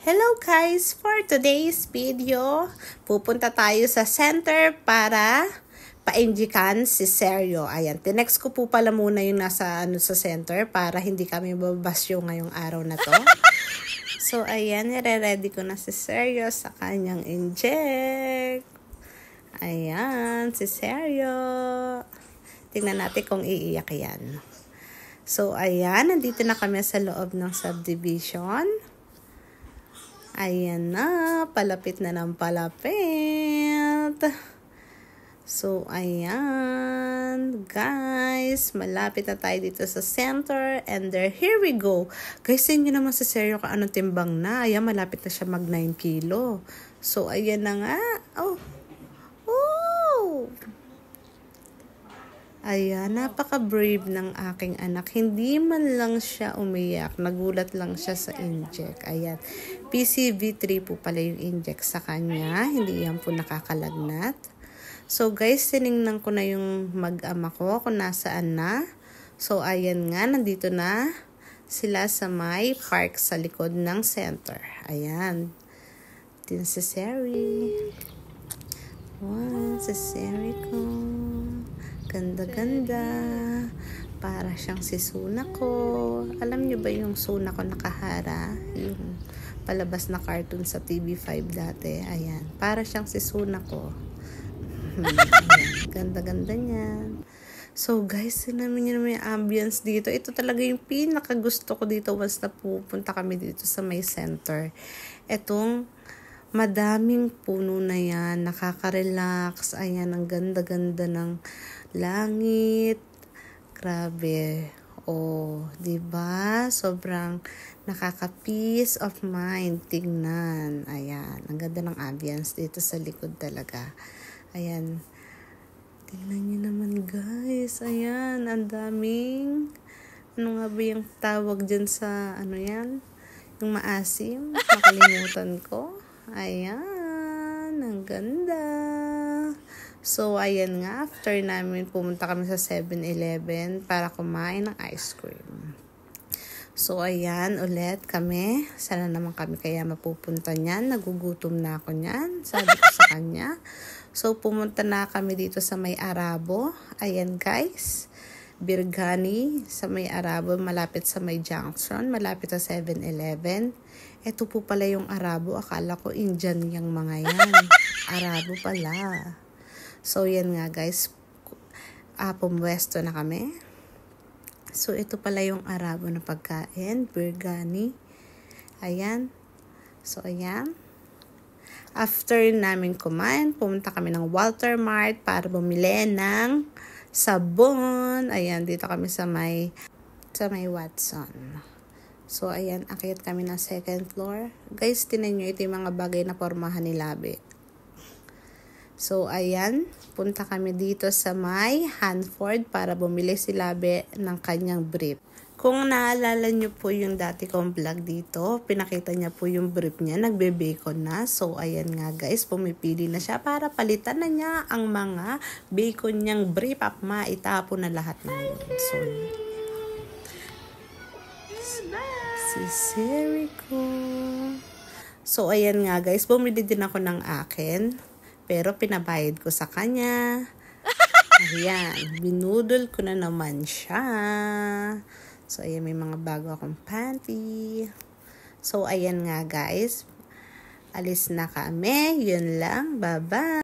Hello guys! For today's video, pupunta tayo sa center para pa-injikan si Sergio. Ayan, tinext ko po pala muna yung sa center para hindi kami babasyo ngayong araw na to. So ayan, nire-ready ko na si Sergio sa kanyang inject. Ayan, si Sergio. Tingnan natin kung iiyak yan. So ayan, nandito na kami sa loob ng subdivision. Ayan na, palapit na ng palapit. So, ayan, guys, malapit na tayo dito sa center. And there, here we go. Guys, yun naman sa Sergio kung anong timbang na. Ayan, malapit na siya mag 9 kilo. So, ayan na nga. Oh. Ayan, napaka-brave ng aking anak. Hindi man lang siya umiyak. Nagulat lang siya sa inject. Ayan. PCV3 po pala yung inject sa kanya. Hindi yan po nakakalagnat. So guys, tinignan ko na yung mag-ama ko kung nasaan na. So ayan nga, nandito na sila sa may park sa likod ng center. Ayan. Din si Seri. Wow, si Seri ko. Ganda-ganda. Para siyang si Suna ko. Alam niyo ba yung Suna ko nakahara? Yung palabas na cartoon sa TV5 dati. Ayan. Para siyang si Suna ko. Ganda-ganda niyan. So guys, sinamin niyo naman yung ambience dito. Ito talaga yung pinakagusto ko dito once na pupunta kami dito sa may center. Etong madaming puno na yan. Nakaka-relax. Ayan, ang ganda-ganda ng langit. Grabe. Oh, 'di ba? Sobrang nakaka-peace of mind tingnan. Ayan, ang ganda ng ambience dito sa likod talaga. Ayan. Tingnan niyo naman, guys. Ayan, ang daming ano nga ba yung tawag diyan sa ano 'yan? Yung maasim. Nakalimutan ko. Ayan, ang ganda. So, ayan nga, after namin pumunta kami sa 7-Eleven para kumain ng ice cream. So, ayan, ulit kami. Sana naman kami kaya mapupunta niyan. Nagugutom na ako niyan. Sabi ko sa kanya. So, pumunta na kami dito sa may Arabo. Ayan, guys. Birgani sa may Arabo, malapit sa may junction, malapit sa 7-Eleven. Ito po pala yung Arabo. Akala ko Indian yung mga yan. Arabo pala. So, yan nga guys. Pumwesto na kami. So, ito pala yung Arabo na pagkain. Birgani. Ayan. So, ayan. After namin kumain, pumunta kami ng Walter Mart para bumili ng sabon. Ayan, dito kami sa may Watson. So, ayan, akyat kami ng second floor. Guys, tinan nyo, ito yung mga bagay na pormahan ni Labi. So, ayan, punta kami dito sa may Hanford para bumili si Labi ng kanyang brief. Kung naalala nyo po yung dati kong vlog dito, pinakita niya po yung brief niya, nagbe-bacon na. So, ayan nga guys, pumipili na siya para palitan na niya ang mga bacon niyang brief at maitapon na lahat ng yun. So, si Seri ko. So, ayan nga guys, bumili din ako ng akin. Pero pinabayad ko sa kanya. Ayan, binudol ko na naman siya. So, ayan, may mga bago akong panty. So, ayan nga guys. Alis na kami. Yun lang. Bye-bye.